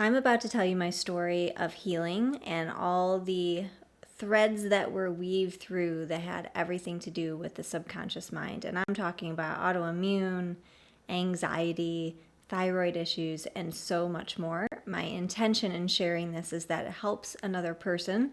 I'm about to tell you my story of healing and all the threads that were weaved through that had everything to do with the subconscious mind. And I'm talking about autoimmune, anxiety, thyroid issues, and so much more. My intention in sharing this is that it helps another person.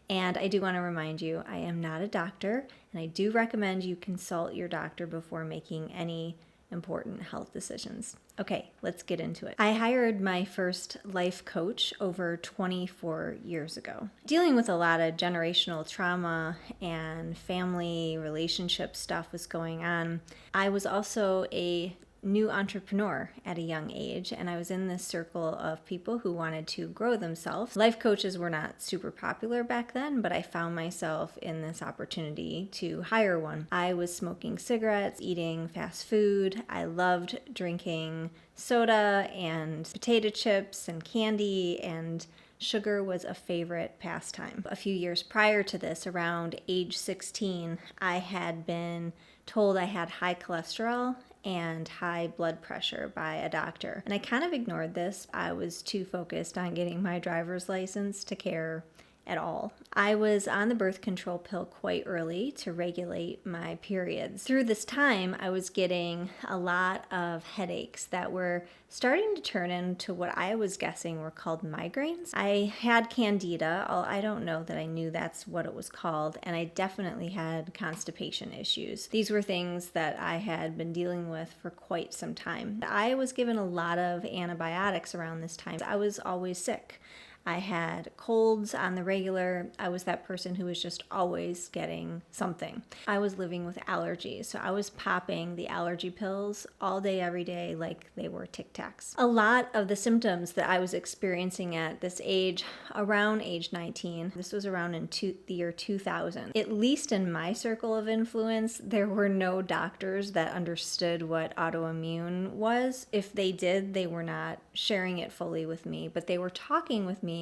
And I do want to remind you, I am not a doctor, and I do recommend you consult your doctor before making any important health decisions. Okay, let's get into it. I hired my first life coach over 24 years ago. Dealing with a lot of generational trauma and family relationship stuff was going on. I was also a new entrepreneur at a young age, and I was in this circle of people who wanted to grow themselves. Life coaches were not super popular back then, but I found myself in this opportunity to hire one. I was smoking cigarettes, eating fast food. I loved drinking soda and potato chips and candy, and sugar was a favorite pastime. A few years prior to this, around age 16, I had been told I had high cholesterol and high blood pressure by a doctor. And I kind of ignored this. I was too focused on getting my driver's license to care at all. I was on the birth control pill quite early to regulate my periods. Through this time, I was getting a lot of headaches that were starting to turn into what I was guessing were called migraines. I had candida. I don't know that I knew that's what it was called, and I definitely had constipation issues. These were things that I had been dealing with for quite some time. I was given a lot of antibiotics around this time. I was always sick. I had colds on the regular. I was that person who was just always getting something. I was living with allergies, so I was popping the allergy pills all day, every day, like they were Tic Tacs. A lot of the symptoms that I was experiencing at this age, around age 19, this was around in the year 2000. At least in my circle of influence, there were no doctors that understood what autoimmune was. If they did, they were not sharing it fully with me, but they were talking with me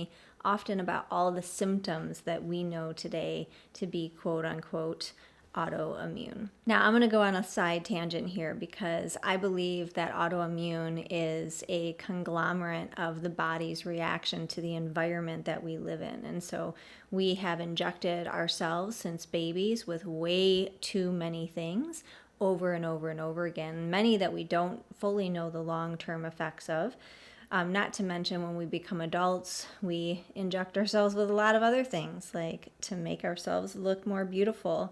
often about all the symptoms that we know today to be quote unquote autoimmune. Now I'm going to go on a side tangent here because I believe that autoimmune is a conglomerate of the body's reaction to the environment that we live in. And so we have injected ourselves since babies with way too many things over and over and over again, many that we don't fully know the long-term effects of. Not to mention when we become adults, we inject ourselves with a lot of other things, like to make ourselves look more beautiful.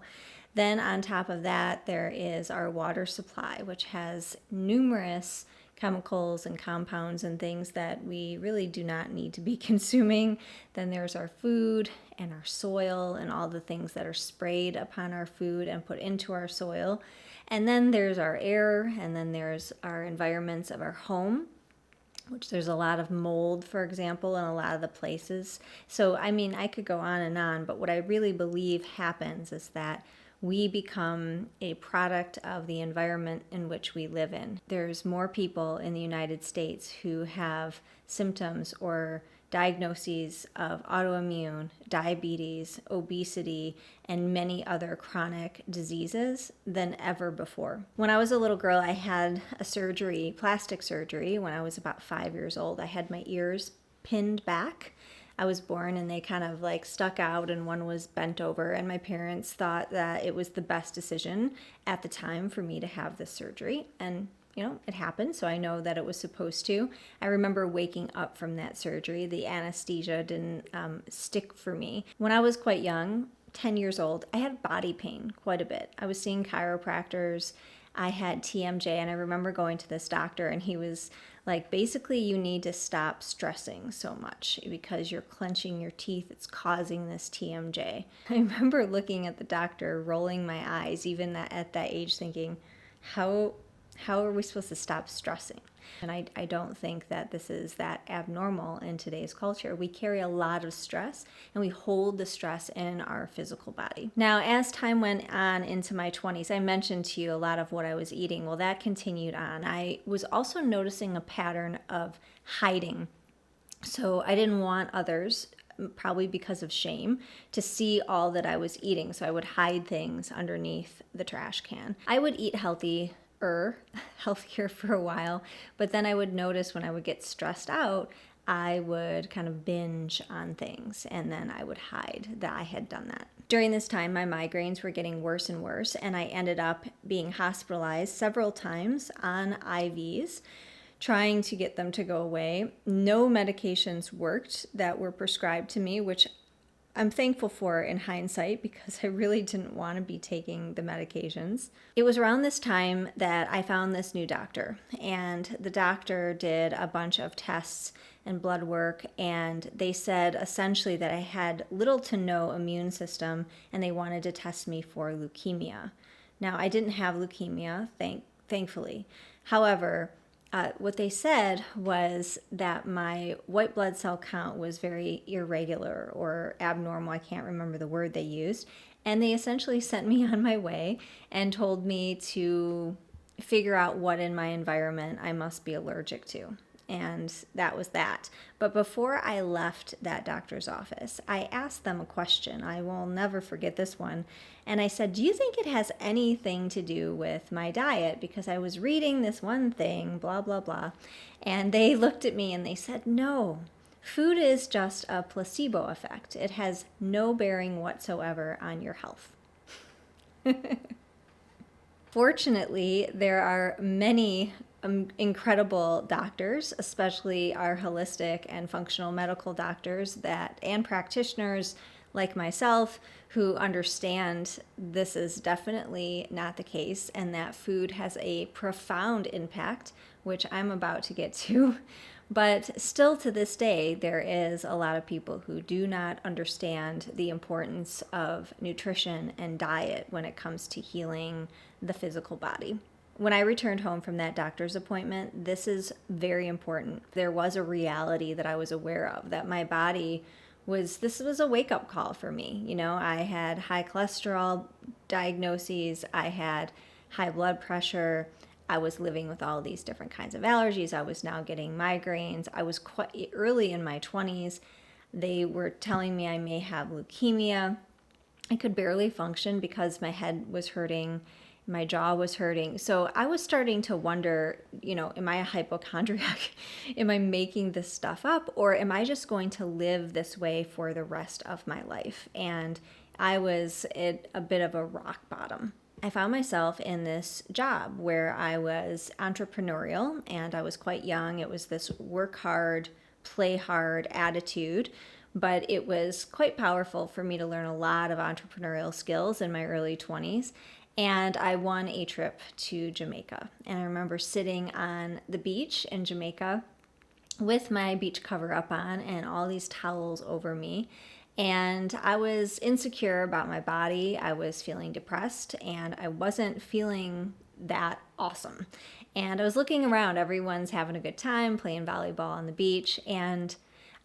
Then on top of that, there is our water supply, which has numerous chemicals and compounds and things that we really do not need to be consuming. Then there's our food and our soil and all the things that are sprayed upon our food and put into our soil. And then there's our air, and then there's our environments of our home, which there's a lot of mold, for example, in a lot of the places. So, I mean, I could go on, but what I really believe happens is that we become a product of the environment in which we live in. There's more people in the United States who have symptoms or diagnoses of autoimmune, diabetes, obesity, and many other chronic diseases than ever before. When I was a little girl, I had a surgery, plastic surgery, when I was about 5 years old. I had my ears pinned back. I was born and they kind of like stuck out and one was bent over, and my parents thought that it was the best decision at the time for me to have this surgery, and it happened, so I know that it was supposed to. I remember waking up from that surgery. The anesthesia didn't stick for me. When I was quite young, 10 years old, I had body pain quite a bit. I was seeing chiropractors. I had TMJ, and I remember going to this doctor, and he was like, basically, you need to stop stressing so much because you're clenching your teeth. It's causing this TMJ. I remember looking at the doctor, rolling my eyes, even at that age, thinking, how are we supposed to stop stressing? And I don't think that this is that abnormal in today's culture. We carry a lot of stress and we hold the stress in our physical body. Now, as time went on into my 20s, I mentioned to you a lot of what I was eating. Well, that continued on. I was also noticing a pattern of hiding. So I didn't want others, probably because of shame, to see all that I was eating. So I would hide things underneath the trash can. I would eat healthier for a while, but then I would notice when I would get stressed out, I would kind of binge on things, and then I would hide that I had done that. During this time, my migraines were getting worse and worse, and I ended up being hospitalized several times on IVs, trying to get them to go away. No medications worked that were prescribed to me, which I'm thankful for in hindsight because I really didn't want to be taking the medications. It was around this time that I found this new doctor, and the doctor did a bunch of tests and blood work, and they said essentially that I had little to no immune system, and they wanted to test me for leukemia. Now, I didn't have leukemia, thankfully. However, what they said was that my white blood cell count was very irregular or abnormal. I can't remember the word they used. And they essentially sent me on my way and told me to figure out what in my environment I must be allergic to. And that was that. But before I left that doctor's office, I asked them a question. I will never forget this one. And I said, do you think it has anything to do with my diet? Because I was reading this one thing, blah, blah, blah. And they looked at me and they said, no, food is just a placebo effect. It has no bearing whatsoever on your health. Fortunately, there are many incredible doctors, especially our holistic and functional medical doctors and practitioners like myself who understand this is definitely not the case and that food has a profound impact, which I'm about to get to. But still to this day, there is a lot of people who do not understand the importance of nutrition and diet when it comes to healing the physical body. When I returned home from that doctor's appointment, this very important. There was a reality that I was aware of, that my body this was a wake-up call for me. You know, I had high cholesterol diagnoses, I had high blood pressure, I was living with all these different kinds of allergies, I was now getting migraines, I was quite early in my 20s. They were telling me I may have leukemia. I could barely function because my head was hurting, my jaw was hurting. So I was starting to wonder, am I a hypochondriac? Am I making this stuff up? Or am I just going to live this way for the rest of my life? And I was at a bit of a rock bottom. I found myself in this job where I was entrepreneurial and I was quite young. It was this work hard, play hard attitude. But it was quite powerful for me to learn a lot of entrepreneurial skills in my early 20s. And I won a trip to Jamaica. And I remember sitting on the beach in Jamaica with my beach cover up on and all these towels over me. And I was insecure about my body. I was feeling depressed and I wasn't feeling that awesome. And I was looking around. Everyone's having a good time playing volleyball on the beach. And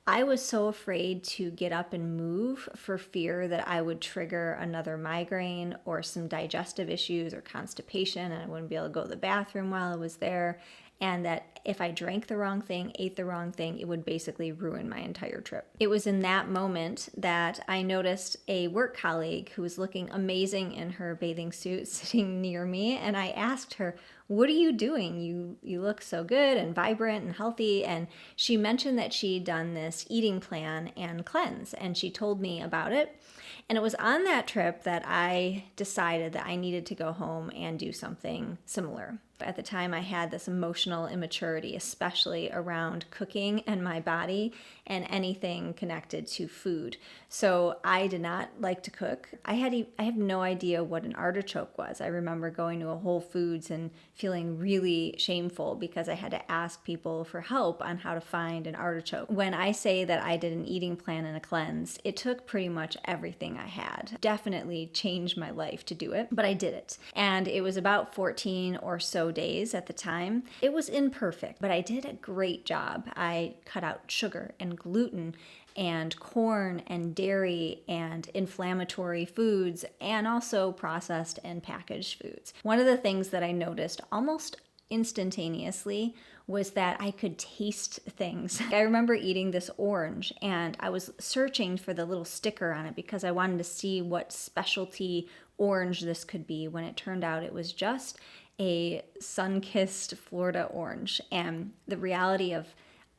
I was so afraid to get up and move for fear that I would trigger another migraine or some digestive issues or constipation and I wouldn't be able to go to the bathroom while I was there. And that if I drank the wrong thing, ate the wrong thing, it would basically ruin my entire trip. It was in that moment that I noticed a work colleague who was looking amazing in her bathing suit sitting near me. And I asked her, what are you doing? You look so good and vibrant and healthy. And she mentioned that she'd done this eating plan and cleanse. And she told me about it. And it was on that trip that I decided that I needed to go home and do something similar. At the time, I had this emotional immaturity, especially around cooking and my body and anything connected to food. So I did not like to cook. I have no idea what an artichoke was. I remember going to a Whole Foods and feeling really shameful because I had to ask people for help on how to find an artichoke. When I say that I did an eating plan and a cleanse, it took pretty much everything I had. Definitely changed my life to do it, but I did it. And it was about 14 or so days at the time. It was imperfect, but I did a great job. I cut out sugar and gluten and corn and dairy and inflammatory foods and also processed and packaged foods. One of the things that I noticed almost instantaneously was that I could taste things. I remember eating this orange and I was searching for the little sticker on it because I wanted to see what specialty orange this could be, when it turned out it was just a sun-kissed Florida orange. And the reality of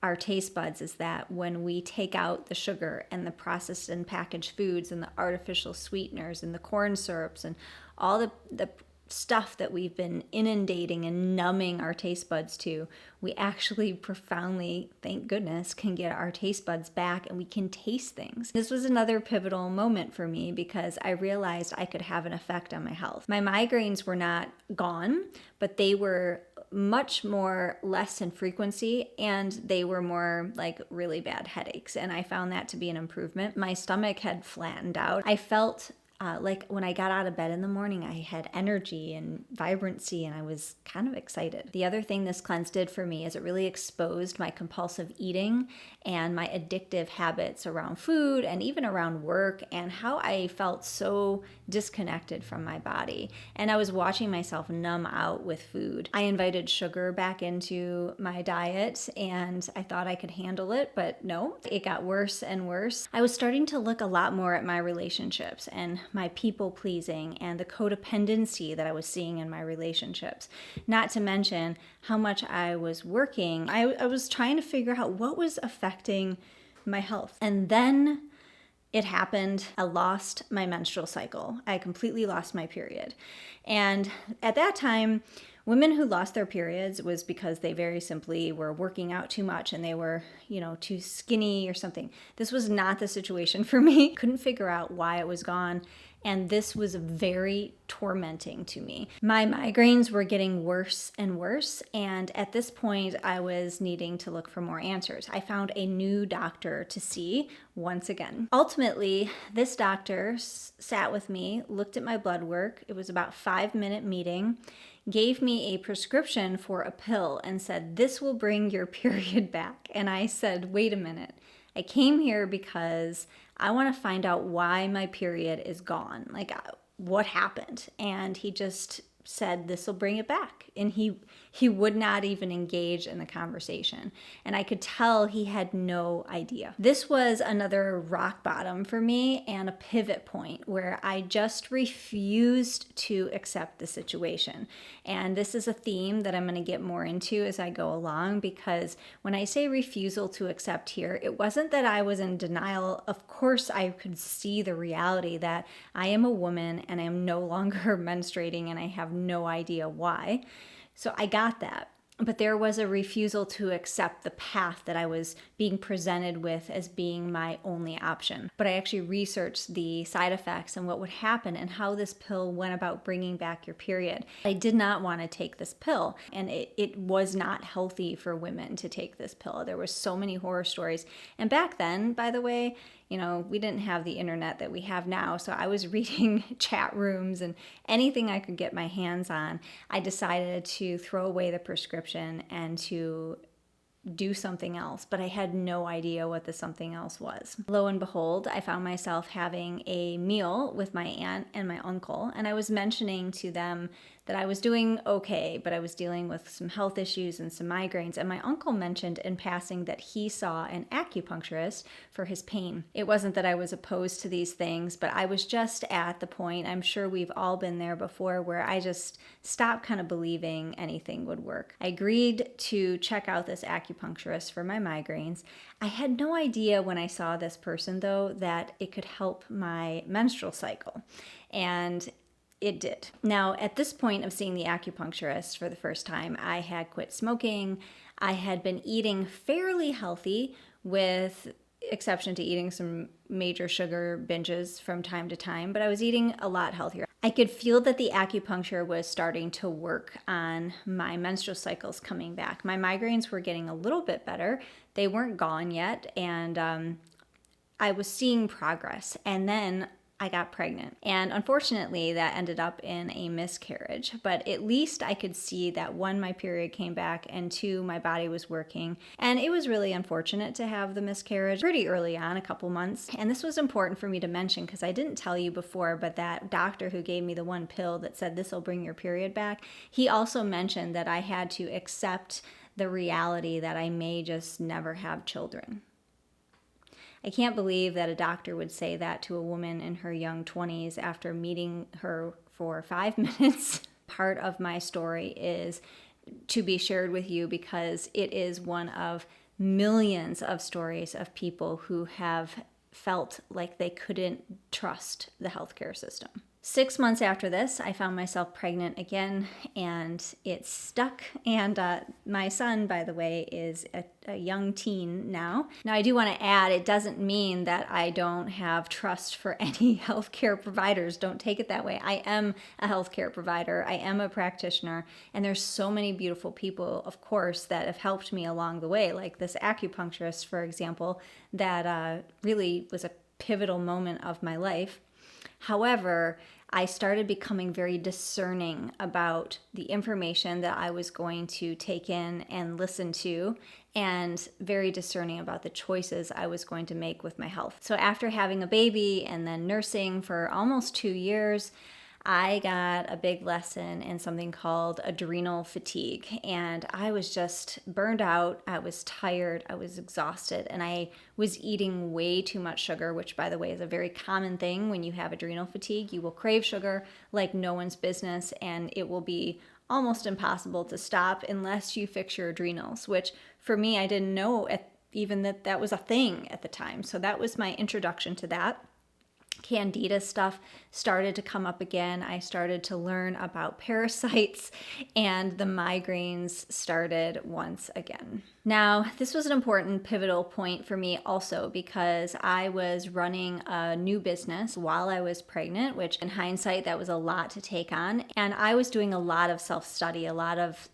our taste buds is that when we take out the sugar and the processed and packaged foods and the artificial sweeteners and the corn syrups and all the stuff that we've been inundating and numbing our taste buds to, we actually profoundly, thank goodness, can get our taste buds back and we can taste things. This was another pivotal moment for me because I realized I could have an effect on my health. My migraines were not gone, but they were much more less in frequency, and they were more like really bad headaches. And I found that to be an improvement. My stomach had flattened out. I felt like when I got out of bed in the morning, I had energy and vibrancy, and I was kind of excited. The other thing this cleanse did for me is it really exposed my compulsive eating and my addictive habits around food and even around work, and how I felt so disconnected from my body. And I was watching myself numb out with food. I invited sugar back into my diet, and I thought I could handle it, but no, it got worse and worse. I was starting to look a lot more at my relationships and my people pleasing and the codependency that I was seeing in my relationships. Not to mention how much I was working. I was trying to figure out what was affecting my health. And then it happened. I lost my menstrual cycle. I completely lost my period. And at that time, women who lost their periods was because they very simply were working out too much and they were, too skinny or something. This was not the situation for me. Couldn't figure out why it was gone. And this was very tormenting to me. My migraines were getting worse and worse. And at this point, I was needing to look for more answers. I found a new doctor to see once again. Ultimately, this doctor sat with me, looked at my blood work. It was about a 5-minute meeting, gave me a prescription for a pill and said, "This will bring your period back." And I said, "Wait a minute. I came here because I want to find out why my period is gone. Like, what happened?" And he just said, "This will bring it back." And he would not even engage in the conversation. And I could tell he had no idea. This was another rock bottom for me and a pivot point where I just refused to accept the situation. And this is a theme that I'm going to get more into as I go along, because when I say refusal to accept here, it wasn't that I was in denial. Of course, I could see the reality that I am a woman and I am no longer menstruating and I have no idea why. So I got that. But there was a refusal to accept the path that I was being presented with as being my only option. But I actually researched the side effects and what would happen and how this pill went about bringing back your period. I did not want to take this pill, and it was not healthy for women to take this pill. There were so many horror stories. And back then, by the way, we didn't have the internet that we have now. So I was reading chat rooms and anything I could get my hands on. I decided to throw away the prescription and to do something else, but I had no idea what the something else was. Lo and behold, I found myself having a meal with my aunt and my uncle, and I was mentioning to them that I was doing okay, but I was dealing with some health issues and some migraines. And my uncle mentioned in passing that he saw an acupuncturist for his pain. It wasn't that I was opposed to these things, but I was just at the point, I'm sure we've all been there before, where I just stopped kind of believing anything would work. I agreed to check out this acupuncturist for my migraines. I had no idea when I saw this person, though, that it could help my menstrual cycle. And it did. Now, at this point of seeing the acupuncturist for the first time, I had quit smoking. I had been eating fairly healthy, with exception to eating some major sugar binges from time to time, but I was eating a lot healthier. I could feel that the acupuncture was starting to work on my menstrual cycles coming back. My migraines were getting a little bit better. They weren't gone yet, and I was seeing progress. And then I got pregnant. And unfortunately, that ended up in a miscarriage. But at least I could see that, one, my period came back, and two, my body was working. And it was really unfortunate to have the miscarriage pretty early on, a couple months. And this was important for me to mention because I didn't tell you before, but that doctor who gave me the one pill that said this will bring your period back, he also mentioned that I had to accept the reality that I may just never have children. I can't believe that a doctor would say that to a woman in her young 20s after meeting her for 5 minutes. Part of my story is to be shared with you because it is one of millions of stories of people who have felt like they couldn't trust the healthcare system. 6 months after this, I found myself pregnant again, and it stuck. And my son, by the way, is a young teen now. Now, I do want to add, it doesn't mean that I don't have trust for any healthcare providers. Don't take it that way. I am a healthcare provider. I am a practitioner, and there's so many beautiful people, of course, that have helped me along the way, like this acupuncturist, for example, that really was a pivotal moment of my life. However, I started becoming very discerning about the information that I was going to take in and listen to, and very discerning about the choices I was going to make with my health. So after having a baby and then nursing for almost 2 years, I got a big lesson in something called adrenal fatigue, and I was just burned out. I was tired, I was exhausted, and I was eating way too much sugar, which, by the way, is a very common thing when you have adrenal fatigue. You will crave sugar like no one's business, and it will be almost impossible to stop unless you fix your adrenals, which for me, I didn't know even that was a thing at the time. So that was my introduction to that. Candida stuff started to come up again. I started to learn about parasites, and the migraines started once again. Now, this was an important pivotal point for me also, because I was running a new business while I was pregnant, which in hindsight, that was a lot to take on. And I was doing a lot of self-study, a lot of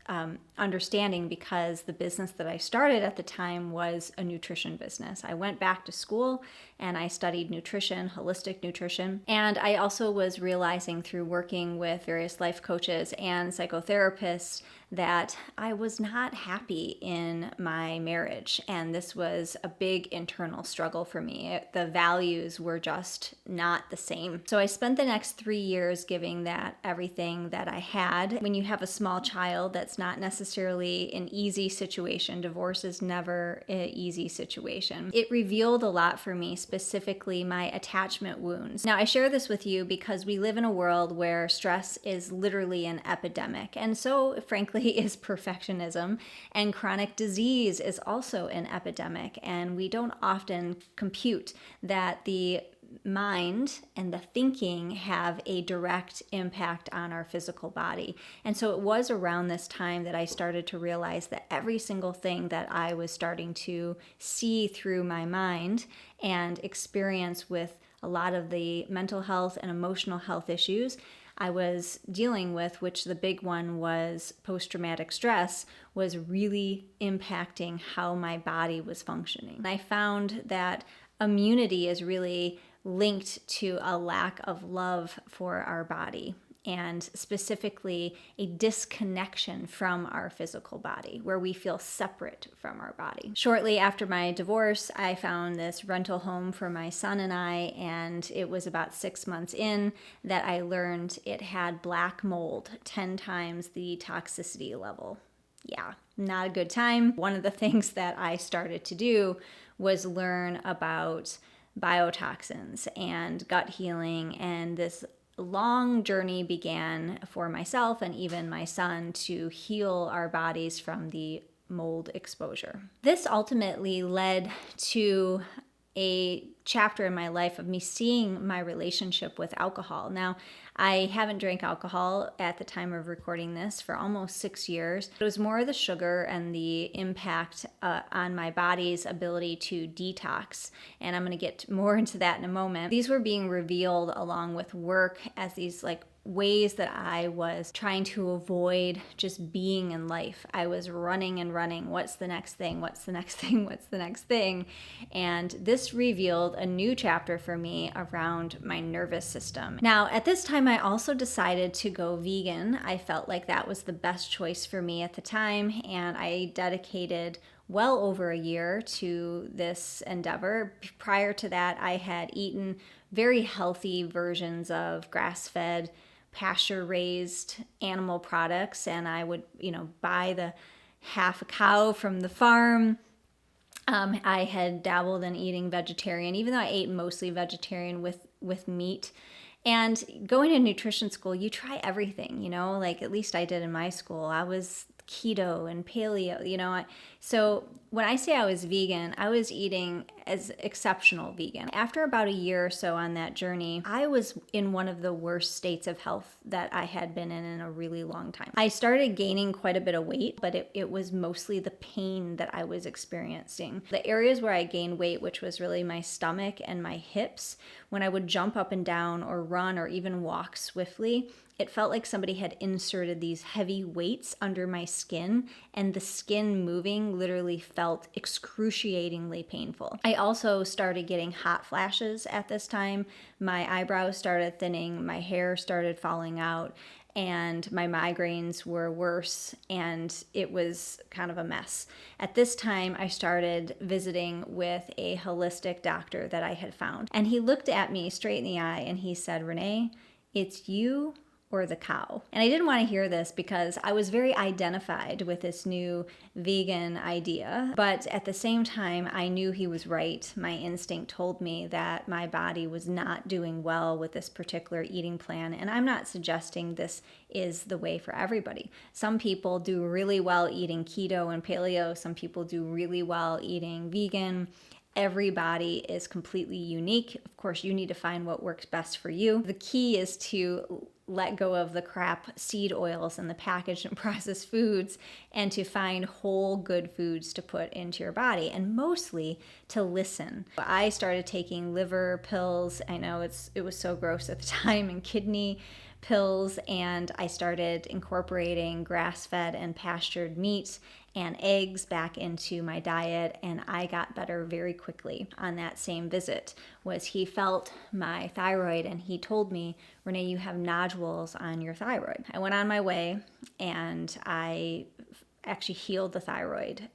understanding, because the business that I started at the time was a nutrition business. I went back to school and I studied nutrition, holistic nutrition. And I also was realizing through working with various life coaches and psychotherapists that I was not happy in my marriage. And this was a big internal struggle for me. The values were just not the same. So I spent the next 3 years giving that everything that I had. When you have a small child, that's not necessarily an easy situation. Divorce is never an easy situation. It revealed a lot for me, specifically my attachment wounds. Now, I share this with you because we live in a world where stress is literally an epidemic. And so, frankly, is perfectionism, and chronic disease is also an epidemic. And we don't often compute that the mind and the thinking have a direct impact on our physical body. And so it was around this time that I started to realize that every single thing that I was starting to see through my mind and experience with a lot of the mental health and emotional health issues I was dealing with, which the big one was post-traumatic stress, was really impacting how my body was functioning. And I found that immunity is really linked to a lack of love for our body, and specifically a disconnection from our physical body, where we feel separate from our body. Shortly after my divorce, I found this rental home for my son and I, and it was about 6 months in that I learned it had black mold, 10 times the toxicity level. Yeah, not a good time. One of the things that I started to do was learn about biotoxins and gut healing, and this long journey began for myself and even my son to heal our bodies from the mold exposure. This ultimately led to a chapter in my life of me seeing my relationship with alcohol. Now, I haven't drank alcohol at the time of recording this for almost 6 years. It was more the sugar and the impact on my body's ability to detox. And I'm going to get more into that in a moment. These were being revealed along with work as these ways that I was trying to avoid just being in life. I was running and running. What's the next thing? What's the next thing? What's the next thing? And this revealed a new chapter for me around my nervous system. Now, at this time, I also decided to go vegan. I felt like that was the best choice for me at the time, and I dedicated well over a year to this endeavor. Prior to that, I had eaten very healthy versions of grass-fed, pasture-raised animal products, and I would, buy the half a cow from the farm. I had dabbled in eating vegetarian, even though I ate mostly vegetarian with meat. And going to nutrition school, you try everything, at least I did in my school. I was keto and paleo, So When I say I was vegan, I was eating as exceptional vegan. After about a year or so on that journey, I was in one of the worst states of health that I had been in a really long time. I started gaining quite a bit of weight, but it was mostly the pain that I was experiencing. The areas where I gained weight, which was really my stomach and my hips, when I would jump up and down or run or even walk swiftly, it felt like somebody had inserted these heavy weights under my skin, and the skin moving literally felt excruciatingly painful. I also started getting hot flashes at this time. My eyebrows started thinning, my hair started falling out, and my migraines were worse, and it was kind of a mess. At this time, I started visiting with a holistic doctor that I had found, and he looked at me straight in the eye and he said, "Renee, it's you or the cow." And I didn't want to hear this because I was very identified with this new vegan idea. But at the same time, I knew he was right. My instinct told me that my body was not doing well with this particular eating plan. And I'm not suggesting this is the way for everybody. Some people do really well eating keto and paleo. Some people do really well eating vegan. Everybody is completely unique. Of course, you need to find what works best for you. The key is to let go of the crap seed oils and the packaged and processed foods, and to find whole good foods to put into your body, and mostly to listen. I started taking liver pills. I know it was so gross at the time, and kidney pills, and I started incorporating grass-fed and pastured meat and eggs back into my diet, and I got better very quickly. On that same visit was he felt my thyroid, and he told me, "Renee, you have nodules on your thyroid." I went on my way, and I actually healed the thyroid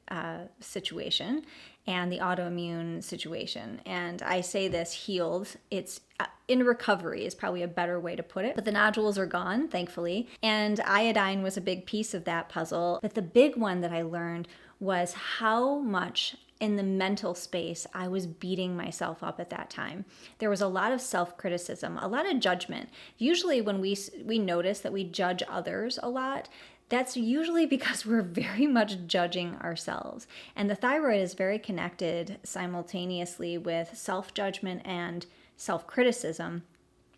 situation and the autoimmune situation. And I say this healed, it's in recovery is probably a better way to put it. But the nodules are gone, thankfully. And iodine was a big piece of that puzzle. But the big one that I learned was how much in the mental space I was beating myself up at that time. There was a lot of self-criticism, a lot of judgment. Usually when we notice that we judge others a lot, that's usually because we're very much judging ourselves. And the thyroid is very connected simultaneously with self-judgment and self-criticism,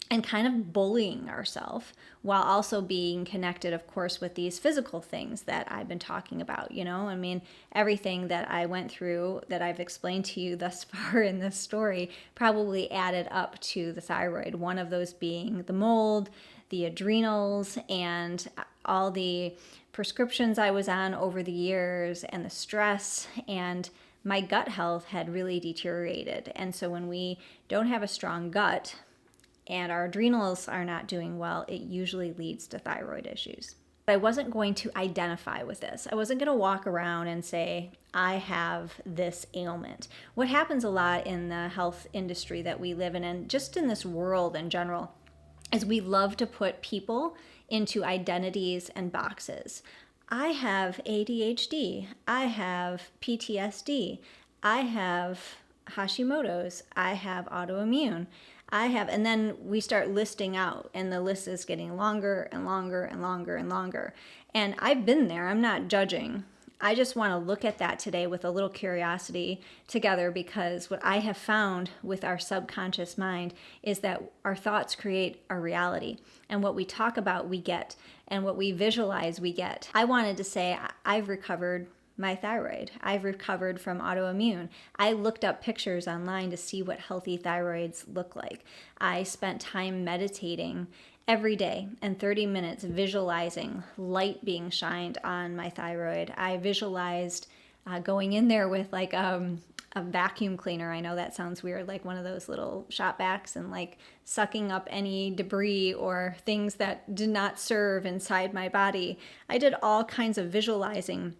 and kind of bullying ourselves, while also being connected, of course, with these physical things that I've been talking about. I mean, everything that I went through that I've explained to you thus far in this story probably added up to the thyroid. One of those being the mold, the adrenals, and all the prescriptions I was on over the years, and the stress, and my gut health had really deteriorated. And so when we don't have a strong gut and our adrenals are not doing well, it usually leads to thyroid issues. I wasn't going to identify with this. I wasn't going to walk around and say, I have this ailment. What happens a lot in the health industry that we live in, and just in this world in general, is we love to put people into identities and boxes. I have ADHD, I have PTSD, I have Hashimoto's, I have autoimmune, and then we start listing out, and the list is getting longer and longer and longer and longer. And I've been there, I'm not judging. I just want to look at that today with a little curiosity together, because what I have found with our subconscious mind is that our thoughts create our reality, and what we talk about we get, and what we visualize we get. I wanted to say I've recovered my thyroid. I've recovered from autoimmune. I looked up pictures online to see what healthy thyroids look like. I spent time meditating every day and 30 minutes visualizing light being shined on my thyroid. I visualized going in there with like a vacuum cleaner. I know that sounds weird, like one of those little shop vacs, and like sucking up any debris or things that did not serve inside my body. I did all kinds of visualizing,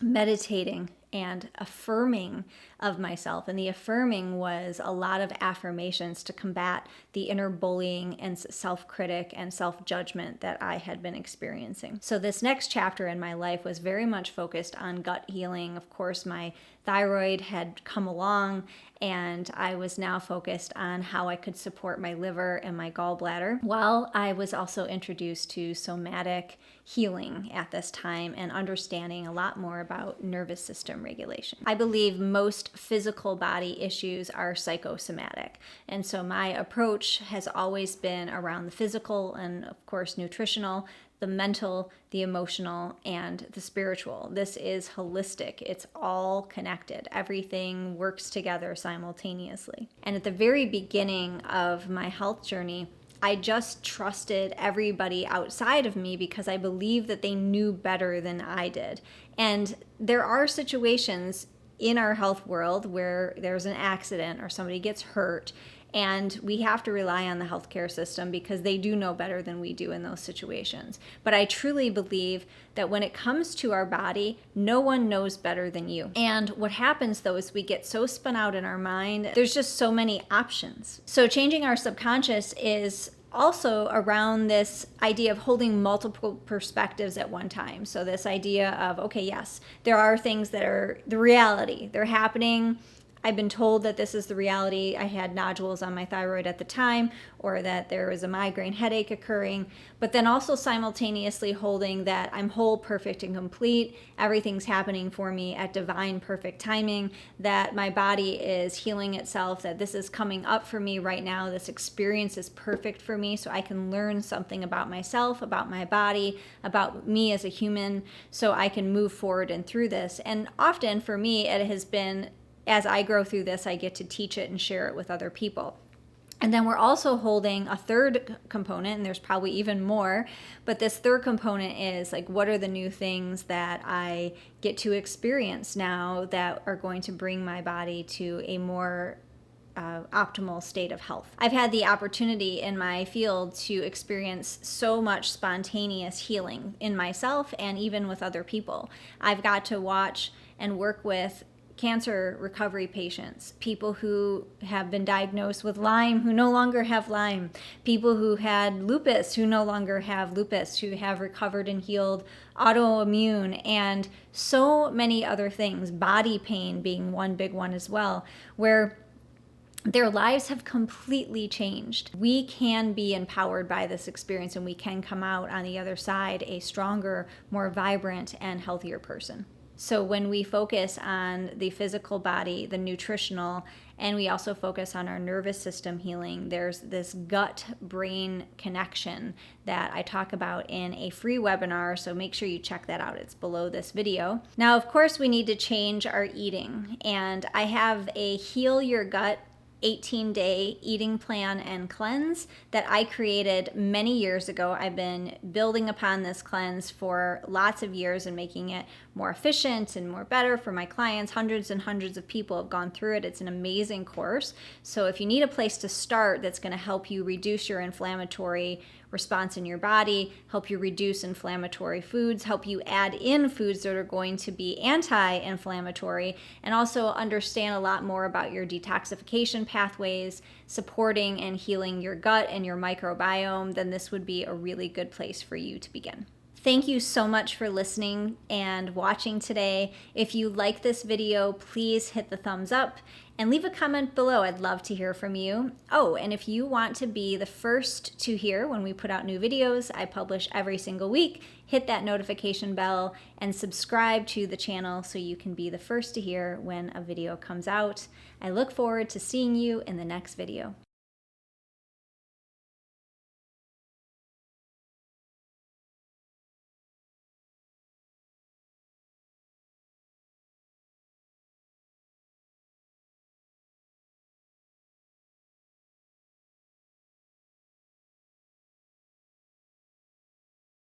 meditating, and affirming of myself. And the affirming was a lot of affirmations to combat the inner bullying and self-critic and self-judgment that I had been experiencing. So this next chapter in my life was very much focused on gut healing. Of course, my thyroid had come along, and I was now focused on how I could support my liver and my gallbladder. While I was also introduced to somatic healing at this time and understanding a lot more about nervous system regulation. I believe most physical body issues are psychosomatic. And so my approach has always been around the physical and, of course, nutritional, the mental, the emotional, and the spiritual. This is holistic. It's all connected. Everything works together simultaneously. And at the very beginning of my health journey, I just trusted everybody outside of me because I believed that they knew better than I did. And there are situations in our health world where there's an accident or somebody gets hurt, and we have to rely on the healthcare system because they do know better than we do in those situations. But I truly believe that when it comes to our body, no one knows better than you. And what happens though is we get so spun out in our mind, there's just so many options. So changing our subconscious is also around this idea of holding multiple perspectives at one time. So this idea of, okay, yes, there are things that are the reality. They're happening. I've been told that this is the reality. I had nodules on my thyroid at the time, or that there was a migraine headache occurring, but then also simultaneously holding that I'm whole, perfect, and complete. Everything's happening for me at divine, perfect timing, that my body is healing itself, that this is coming up for me right now. This experience is perfect for me, so I can learn something about myself, about my body, about me as a human, so I can move forward and through this. And often for me, it has been, as I grow through this, I get to teach it and share it with other people. And then we're also holding a third component, and there's probably even more, but this third component is like, what are the new things that I get to experience now that are going to bring my body to a more optimal state of health. I've had the opportunity in my field to experience so much spontaneous healing in myself and even with other people. I've got to watch and work with cancer recovery patients, people who have been diagnosed with Lyme who no longer have Lyme, people who had lupus who no longer have lupus, who have recovered and healed autoimmune, and so many other things, body pain being one big one as well, where their lives have completely changed. We can be empowered by this experience, and we can come out on the other side a stronger, more vibrant, and healthier person. So when we focus on the physical body, the nutritional, and we also focus on our nervous system healing, there's this gut-brain connection that I talk about in a free webinar, so make sure you check that out. It's below this video. Now, of course, we need to change our eating, and I have a Heal Your Gut 18-day eating plan and cleanse that I created many years ago. I've been building upon this cleanse for lots of years and making it more efficient and more better for my clients. Hundreds and hundreds of people have gone through it. It's an amazing course. So if you need a place to start that's going to help you reduce your inflammatory response in your body, help you reduce inflammatory foods, help you add in foods that are going to be anti-inflammatory, and also understand a lot more about your detoxification pathways, supporting and healing your gut and your microbiome, then this would be a really good place for you to begin. Thank you so much for listening and watching today. If you like this video, please hit the thumbs up and leave a comment below. I'd love to hear from you. Oh, and if you want to be the first to hear when we put out new videos, I publish every single week, hit that notification bell and subscribe to the channel so you can be the first to hear when a video comes out. I look forward to seeing you in the next video.